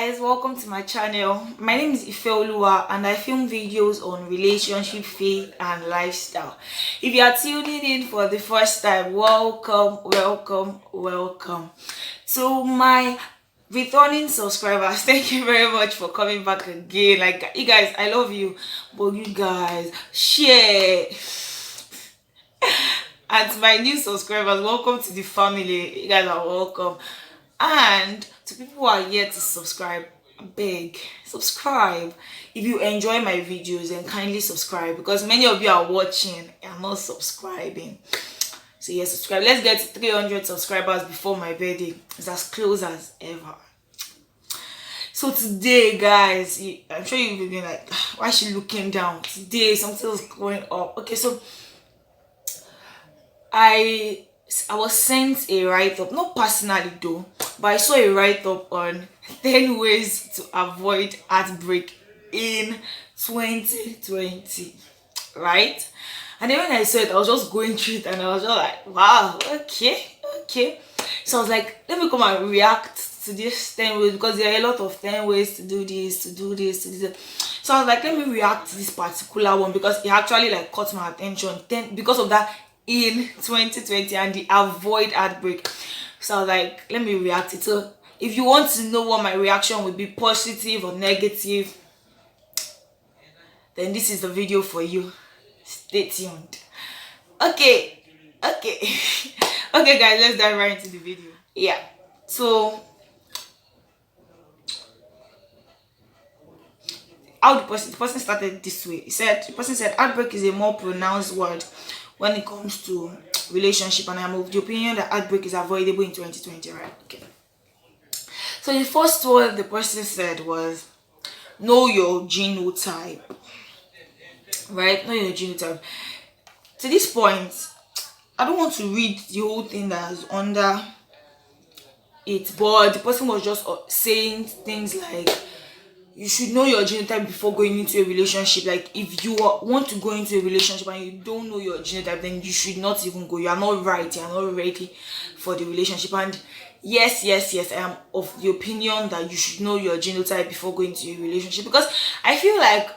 guys, welcome to my channel. My name is Ifeoluwa and I film videos on relationship, faith and lifestyle. If you are tuning in for the first time, welcome to my returning subscribers. Thank you very much for coming back again. Like, you guys, I love you, but you guys share. And to my new subscribers, welcome to the family. You guys are welcome. And to people who are yet to subscribe, beg, subscribe. If you enjoy my videos, then kindly subscribe, because many of you are watching and not subscribing. So yeah, subscribe. Let's get to 300 subscribers before my birthday. It's as close as ever. So today, guys, I'm sure you've been like, why is she looking down? Today something's going up. Okay, so I was sent a write-up, not personally though, but I saw a write-up on 10 ways to avoid heartbreak in 2020, right? And then when I saw it, I was just going through it and I was just like, wow, okay. So I was like, let me come and react to this 10 ways, because there are a lot of 10 ways to do this, to do this, to do this. So I was like, let me react to this particular one, because it actually like caught my attention because of that in 2020 and the avoid heartbreak. So I was like, let me react it. So if you want to know what my reaction would be, positive or negative, then this is the video for you. Stay tuned. Okay okay guys, let's dive right into the video. Yeah, so how the person started this way. The person said heartbreak is a more pronounced word when it comes to relationship, and I'm of the opinion that heartbreak is avoidable in 2020, right? Okay. So the first word the person said was know your genotype, right? Know your genotype. To this point, I don't want to read the whole thing that is under it, but the person was just saying things like, you should know your genotype before going into a relationship. Like, if you want to go into a relationship and you don't know your genotype, then you should not even go. You are not right. You are not ready for the relationship. And yes, I am of the opinion that you should know your genotype before going into a relationship, because I feel like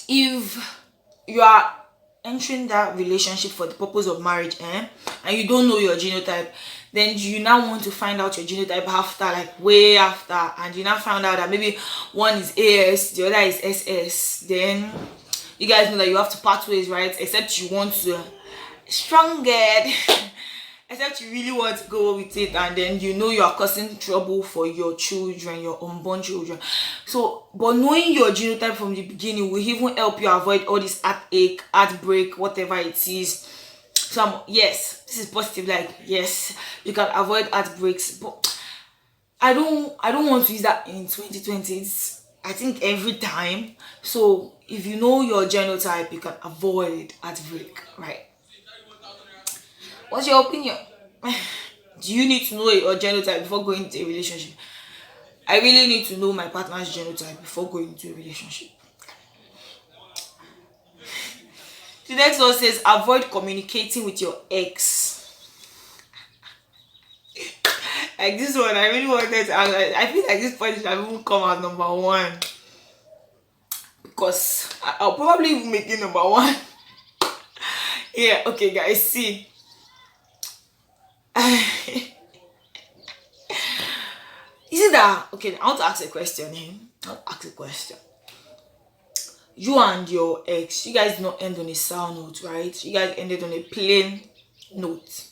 if you are entering that relationship for the purpose of marriage, and you don't know your genotype, then you now want to find out your genotype after, like way after, and you now found out that maybe one is AS, the other is SS, then you guys know that you have to part ways, right? Except you want to strong-head except you really want to go with it, and then you know you are causing trouble for your children, your unborn children. So, but knowing your genotype from the beginning will even help you avoid all this heartache, heartbreak, whatever it is. So yes, this is positive. Like, yes, you can avoid heartbreaks, but I don't want to use that in 2020. It's, I think, every time. So if you know your genotype, you can avoid heartbreak, right? What's your opinion? Do you need to know your genotype before going into a relationship? I really need to know my partner's genotype before going into a relationship. The next one says avoid communicating with your ex. Like, this one, I really wanted to, I feel like this point should even come out number one, because I'll probably even make it number one. Yeah, okay guys, see. Is it that, okay, I want to ask a question here. You and your ex, you guys did not end on a sour note, right? You guys ended on a plain note.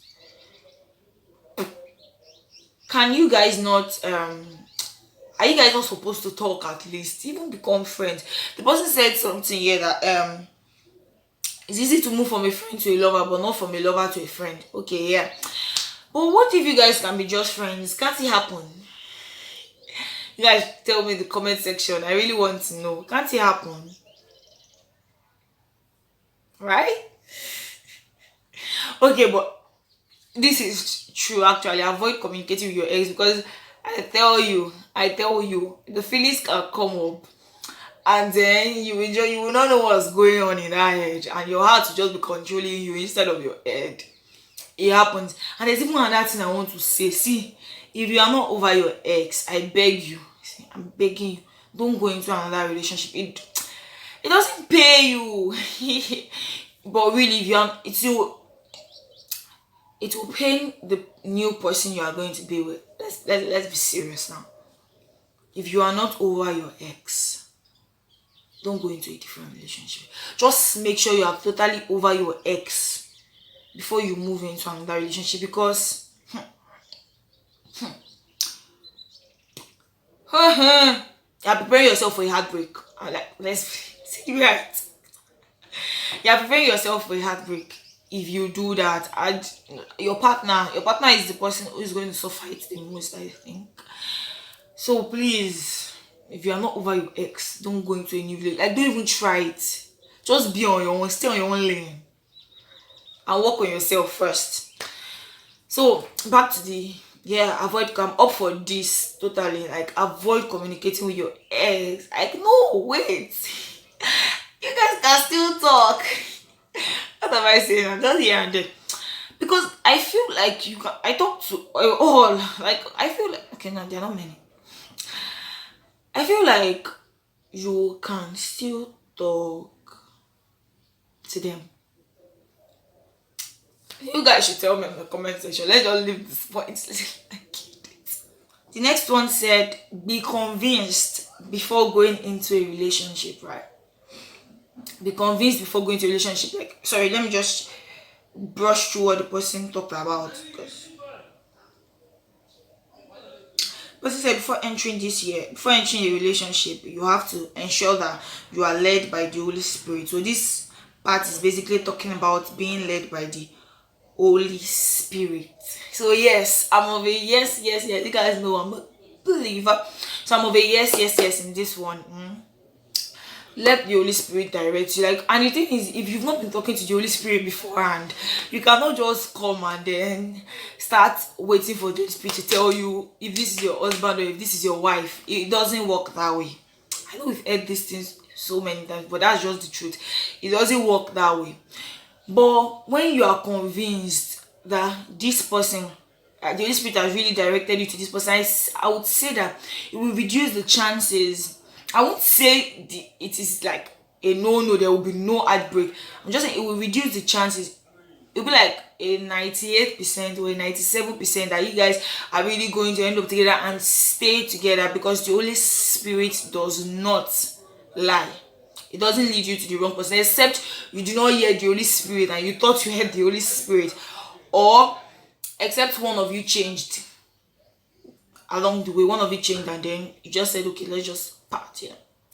Can you guys not, are you guys not supposed to talk at least? Even become friends? The person said something here that, it's easy to move from a friend to a lover, but not from a lover to a friend. Okay, yeah. But what if you guys can be just friends? Can't it happen? You guys tell me in the comment section. I really want to know. Can't it happen? Right? Okay, but this is true actually. Avoid communicating with your ex, because I tell you, the feelings can come up, and then you will not know what's going on in that head, and your heart will just be controlling you instead of your head. It happens. And there's even another thing I want to say. See, if you are not over your ex, I beg you, see, I'm begging you, don't go into another relationship. It doesn't pay you. But really, if you are, it will pain the new person you are going to be with. Let's be serious now. If you are not over your ex, don't go into a different relationship. Just make sure you are totally over your ex before you move into another relationship, because you're preparing yourself for a heartbreak. Like, let's see right. You're preparing yourself for a heartbreak if you do that. And your partner is the person who is going to suffer it the most, I think. So please, if you are not over your ex, don't go into a new relationship. Like, don't even try it. Just be on your own, stay on your own lane, and work on yourself first. So back to the avoid. I'm up for this totally. Like, avoid communicating with your ex. Like, no, wait. You guys can still talk. What am I saying? I'm just here and there. Because I feel like you can. I talk to all. Like, I feel like, okay, now there are not many. I feel like you can still talk to them. You guys should tell me in the comment section. Let's just leave this point. The next one said, be convinced before going into a relationship, right? Be convinced before going to a relationship. Like, sorry, let me just brush through what the person talked about. Because person said before entering a relationship, you have to ensure that you are led by the Holy Spirit. So this part is basically talking about being led by the Holy Spirit. So yes, I'm of a yes. You guys know I'm a believer. So I'm of a yes in this one. Let the Holy Spirit direct you. Like, and the thing is, if you've not been talking to the Holy Spirit beforehand, you cannot just come and then start waiting for the Holy Spirit to tell you if this is your husband or if this is your wife. It doesn't work that way. I know we've heard these things so many times, but that's just the truth. It doesn't work that way. But when you are convinced that this person, the Holy Spirit has really directed you to this person, I would say that it will reduce the chances. I won't say it is like a no, there will be no heartbreak. I'm just saying it will reduce the chances. It will be like a 98% or a 97% that you guys are really going to end up together and stay together, because the Holy Spirit does not lie. It doesn't lead you to the wrong person, except you do not hear the Holy Spirit and you thought you heard the Holy Spirit, or except one of you changed along the way. One of you changed and then you just said, okay, let's just part,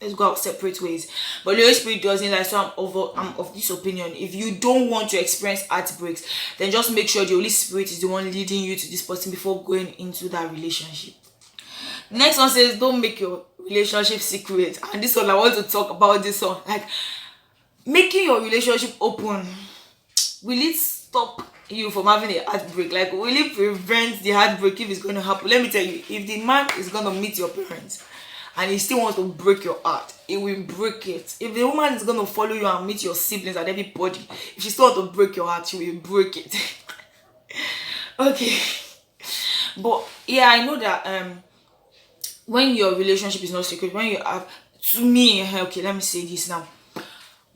let's go our separate ways. But the Holy Spirit doesn't lie. So I'm of this opinion. If you don't want to experience heartbreaks, then just make sure the Holy Spirit is the one leading you to this person before going into that relationship. Next one says, don't make your relationship secret. And this one, I want to talk about this one. Like, making your relationship open, will it stop you from having a heartbreak? Like, will it prevent the heartbreak if it's going to happen? Let me tell you, if the man is going to meet your parents and he still wants to break your heart, he will break it. If the woman is going to follow you and meet your siblings and everybody, if she still wants to break your heart, she will break it. Okay. But yeah, I know that when your relationship is not secret, when you have, to me, okay, let me say this now.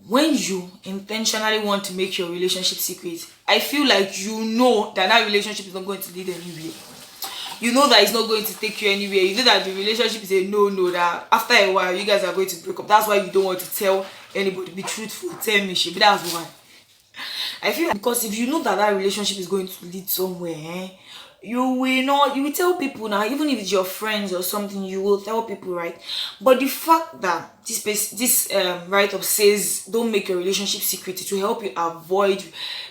When you intentionally want to make your relationship secret, I feel like you know that relationship is not going to lead anywhere. You know that it's not going to take you anywhere. You know that the relationship is a no, that after a while you guys are going to break up. That's why you don't want to tell anybody. Be truthful, tell me shit. But that's why. I feel like, because if you know that relationship is going to lead somewhere, you will tell people now. Even if it's your friends or something, you will tell people, right? But the fact that this write-up says don't make your relationship secret, it will help you avoid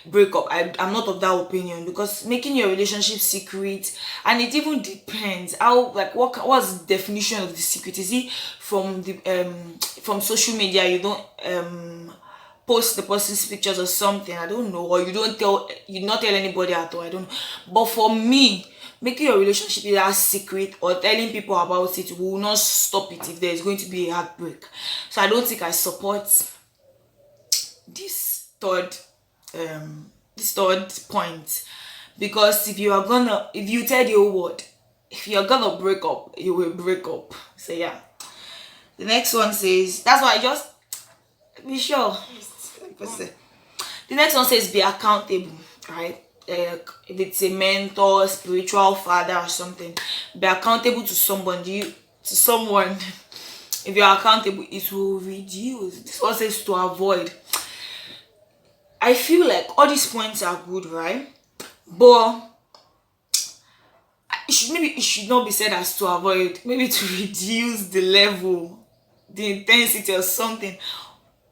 breakup. I'm not of that opinion, because making your relationship secret, and it even depends how, like, what's the definition of the secret. Is it from the from social media? You don't post the person's pictures or something, I don't know, or you not tell anybody at all, I don't know. But for me, making your relationship either secret or telling people about it will not stop it if there is going to be a heartbreak. So I don't think I support this third point, because if you tell the whole world if you're gonna break up, you will break up. So yeah. The next one says, that's why I just be sure. The next one says be accountable, right? If it's a mentor, spiritual father or something, be accountable to somebody, to someone. If you're accountable, it will reduce. This one says to avoid. I feel like all these points are good, right? But it should not be said as to avoid, maybe to reduce the level, the intensity or something.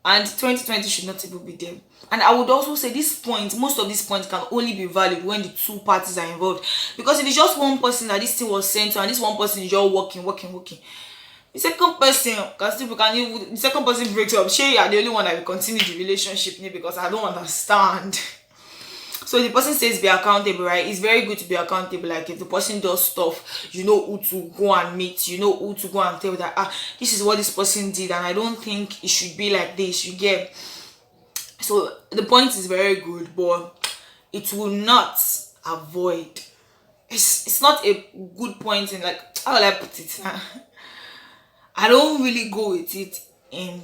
And 2020 should not even be there. And I would also say this point, most of these points can only be valid when the two parties are involved. Because if it's just one person that this thing was sent to and this one person is just working, the second person the second person breaks up, sure, you are the only one that will continue the relationship, because I don't understand. So the person says be accountable, right? It's very good to be accountable. Like if the person does stuff, you know who to go and meet, you know who to go and tell that this is what this person did and I don't think it should be like this, you get. So the point is very good, but it will not avoid. It's not a good point in, like, how will I put it? I don't really go with it in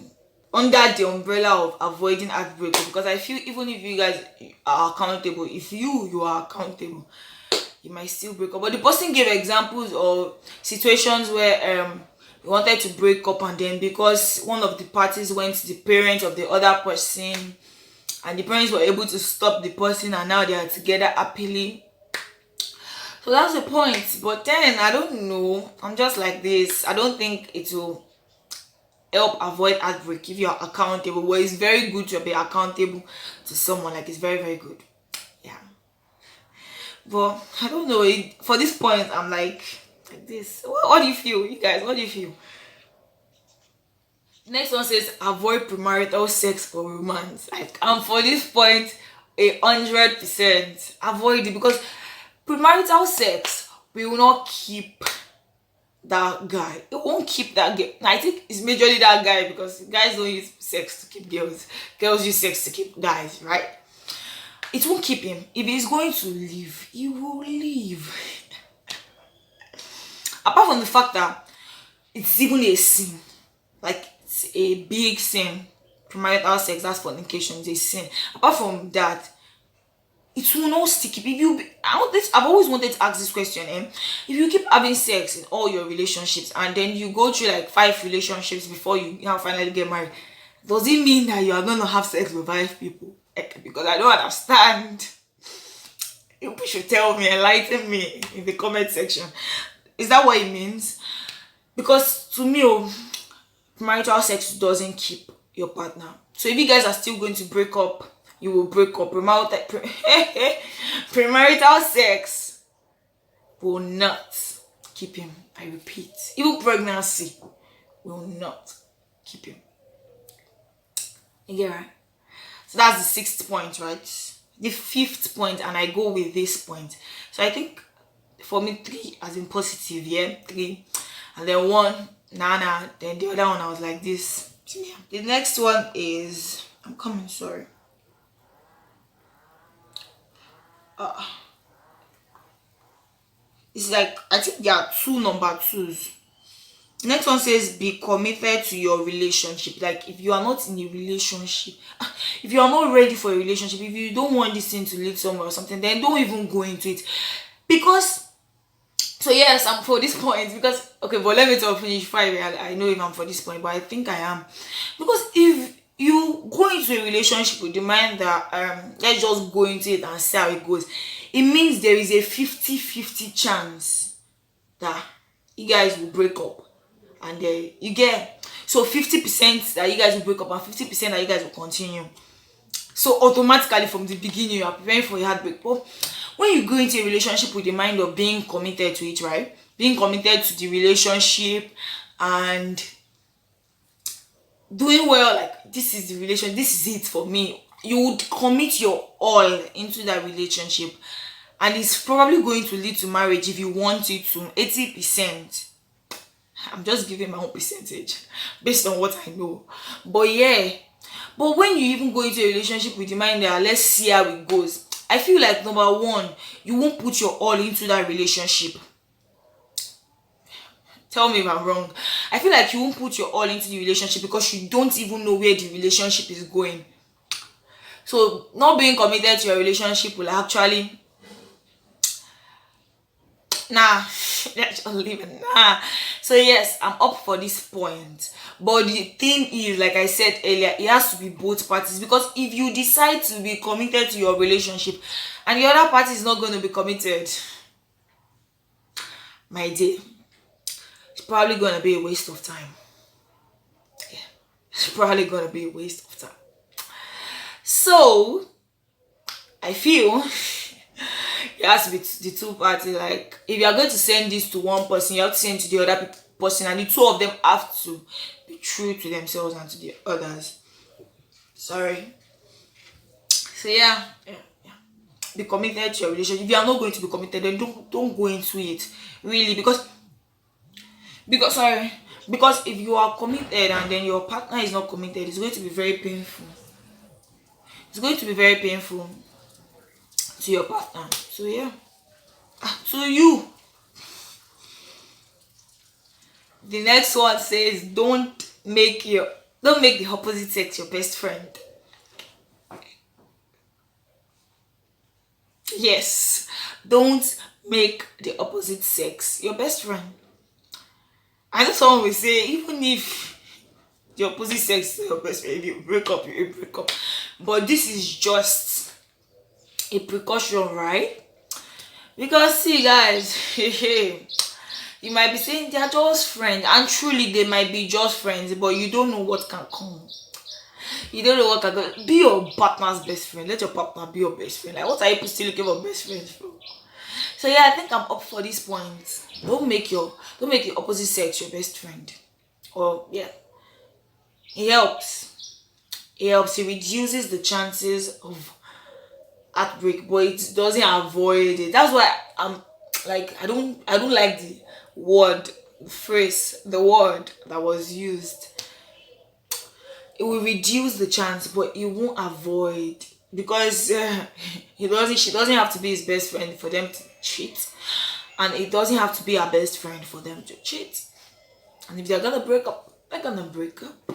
under the umbrella of avoiding heartbreak, because I feel even if you guys are accountable, if you are accountable, you might still break up. But the person gave examples of situations where you wanted to break up, and then because one of the parties went to the parents of the other person and the parents were able to stop the person and now they are together happily. So that's the point. But then I don't know, I'm just like this, I don't think it will help avoid heartbreak if you are accountable. Well, it's very good to be accountable to someone, like it's very, very good. Yeah. But I don't know, for this point I'm like this. What do you feel, you guys? What do you feel? Next one says avoid premarital sex or romance. Like, and for this point, 100% avoid it, because premarital sex will not keep that guy. It won't keep that girl. I think it's majorly that guy, because guys don't use sex to keep girls. Girls use sex to keep guys, right? It won't keep him. If he's going to leave, he will leave. Apart from the fact that it's even a sin, like it's a big sin. Premarital sex, that's fornication, is a sin. Apart from that, it will not stick. I've always wanted to ask this question. If you keep having sex in all your relationships and then you go through like 5 relationships before you finally get married, does it mean that you are going to have sex with 5 people? Because I don't understand. You should tell me, enlighten me in the comment section. Is that what it means? Because to me, marital sex doesn't keep your partner. So if you guys are still going to break up, you will break up. Premarital sex will not keep him. I repeat, even pregnancy will not keep him. Yeah, right? So that's the 6th point, right? The 5th point, and I go with this point. So I think for me, 3 as in positive, yeah, 3, and then 1, nah, then the other one I was like this. The next one is, I'm coming, sorry. It's like, I think there are 2 number 2s. Next one says be committed to your relationship. Like if you are not in a relationship, if you are not ready for a relationship, if you don't want this thing to lead somewhere or something, then don't even go into it. Because, so yes, I'm for this point, because, okay, but let me talk finish 5. I know if I'm for this point, but I think I am. Because if you go into a relationship with the mind that let's just go into it and see how it goes, it means there is a 50-50 chance that you guys will break up, and you get, so 50% that you guys will break up and 50% that you guys will continue. So automatically from the beginning you are preparing for a heartbreak. But when you go into a relationship with the mind of being committed to it, right, being committed to the relationship and doing well, like this is the relation, this is it for me, you would commit your all into that relationship, and it's probably going to lead to marriage if you want it to. 80%. I'm just giving my own percentage based on what I know. But yeah, but when you even go into a relationship with the mind that let's see how it goes, I feel like number 1, you won't put your all into that relationship. Tell me if I'm wrong. I feel like you won't put your all into the relationship because you don't even know where the relationship is going. So not being committed to your relationship will actually, nah, let's just leave it. Nah. So yes, I'm up for this point. But the thing is, like I said earlier, it has to be both parties, because if you decide to be committed to your relationship and the other party is not going to be committed, my dear, it's probably going to be a waste of time. Yeah, it's probably going to be a waste of time. So I feel it has to be the two parties. Like, if you are going to send this to one person, you have to send to the other person, and the two of them have to be true to themselves and to the others. Sorry. So yeah. Be committed to your relationship. If you are not going to be committed, then don't go into it, really, because if you are committed and then your partner is not committed, it's going to be very painful. It's going to be very painful to your partner. So yeah. To you. The next one says, don't make the opposite sex your best friend. Yes, don't make the opposite sex your best friend. I know someone will say, even if the opposite sex is your best friend, if you break up, you break up. But this is just a precaution, right? Because see, guys, you might be saying they are just friends, and truly they might be just friends, but you don't know what can come. You don't know what can go. Be your partner's best friend. Let your partner be your best friend. Like, what are you still looking for best friends for? So yeah, I think I'm up for this point. Don't make the opposite sex your best friend. Or yeah, it helps. It reduces the chances of heartbreak, but it doesn't avoid it. That's why I'm like, I don't like the word that was used. It will reduce the chance, but it won't avoid, because she doesn't have to be his best friend for them to cheat, and it doesn't have to be her best friend for them to cheat. And if they're gonna break up, they're gonna break up.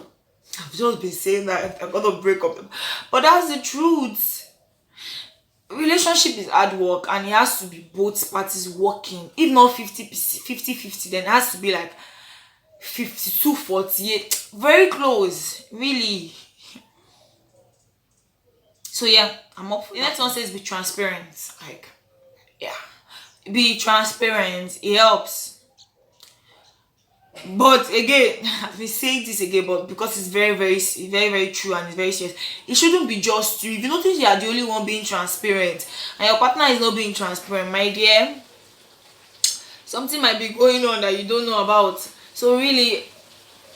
I've just been saying that they're gonna break up, but that's the truth. Relationship is hard work, and it has to be both parties working. If not 50-50, then it has to be like 52-48, very close, really. So yeah, I'm up for the next one. Says be transparent. Like, yeah, be transparent, it helps. But again, I've been saying this again, but because it's very very true, and it's very serious, it shouldn't be just you. If you notice you are the only one being transparent and your partner is not being transparent, my dear, something might be going on that you don't know about. So really,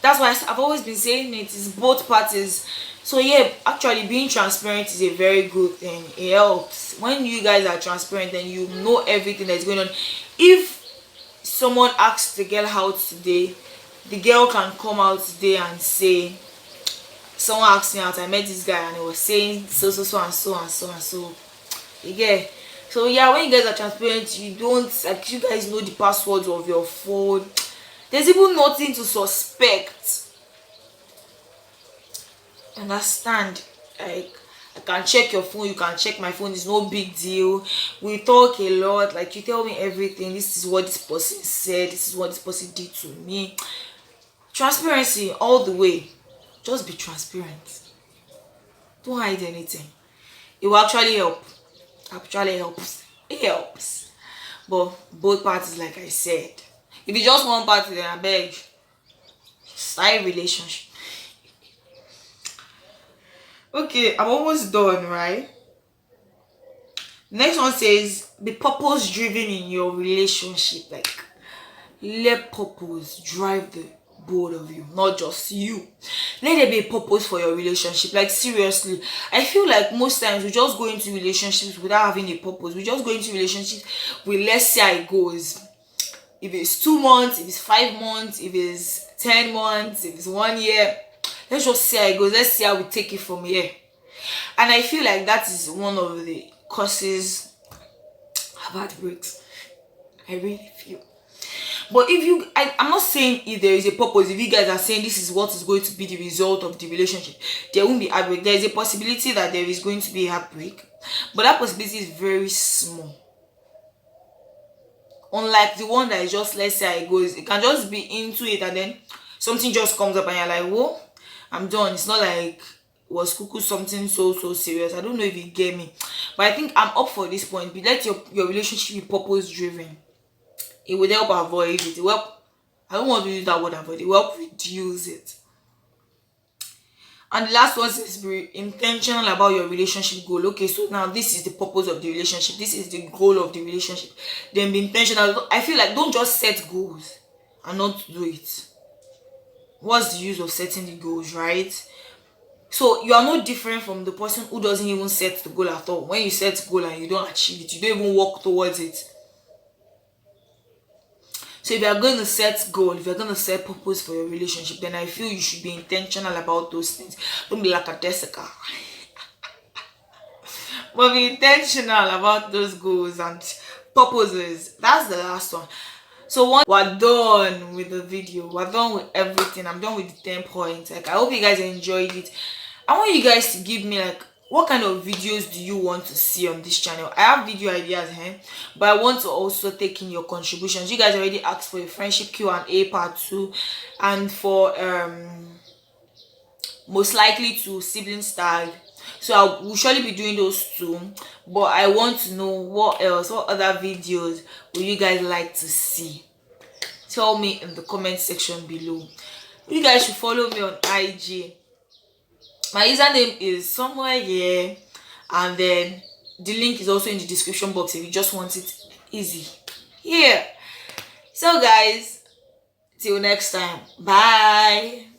that's why I've always been saying it is both parties. So yeah, actually being transparent is a very good thing. It helps. When you guys are transparent, then you know everything that's going on. If someone asks the girl out today, the girl can come out today and say, someone asked me out, I met this guy and he was saying so and so. Yeah. So yeah, when you guys are transparent, you don't, like, you guys know the passwords of your phone. There's even nothing to suspect. Understand? Like, I can check your phone, you can check my phone, it's no big deal. We talk a lot, like, you tell me everything. This is what this person said, this is what this person did to me. Transparency all the way. Just be transparent. Don't hide anything. It will actually help. Actually helps. It helps. But both parties, like I said. If it's just one party, then I beg, start a relationship. Okay, I'm almost done, right? Next one says be purpose driven in your relationship. Like, let purpose drive the both of you, not just you. Let there be a purpose for your relationship. Like, seriously, I feel like most times we just go into relationships without having a purpose. We just go into relationships with, let's see how it goes. If it's 2 months, if it's 5 months, if it's 10 months, if it's 1 year, let's just see how it goes. Let's see how we take it from here. And I feel like that is one of the causes of heartbreaks. I really feel. But if you, I'm not saying if there is a purpose, if you guys are saying this is what is going to be the result of the relationship, there won't be heartbreak. There is a possibility that there is going to be a heartbreak, but that possibility is very small. Unlike the one that is just, let's say, it can just be into it and then something just comes up and you're like, whoa, I'm done. It's not like it was cuckoo something so serious. I don't know if you get me, but I think I'm up for this point. But let your relationship be purpose driven. It will help avoid it. It will help, I don't want to use that word avoid, it will help reduce it. And the last one is be intentional about your relationship goal. Okay, so now this is the purpose of the relationship, this is the goal of the relationship. Then be intentional. I feel like don't just set goals and not do it. What's the use of setting the goals, right? So you are no different from the person who doesn't even set the goal at all. When you set goal and you don't achieve it, you don't even walk towards it. So if you are going to set goal, if you're going to set purpose for your relationship, then I feel you should be intentional about those things. Don't be like a Jessica. But be intentional about those goals and purposes. That's the last one. So once we're done with the video, we're done with everything, I'm done with the 10 points. Like, I hope you guys enjoyed it. I want you guys to give me like, what kind of videos do you want to see on this channel? I have video ideas here, but I want to also take in your contributions. You guys already asked for a friendship Q&A part 2 and for most likely to sibling style. So I will surely be doing those two, but I want to know what other videos will you guys like to see. Tell me in the comment section below. You guys should follow me on IG. My username is somewhere here, and then the link is also in the description box if you just want it easy here. So guys, till next time, bye.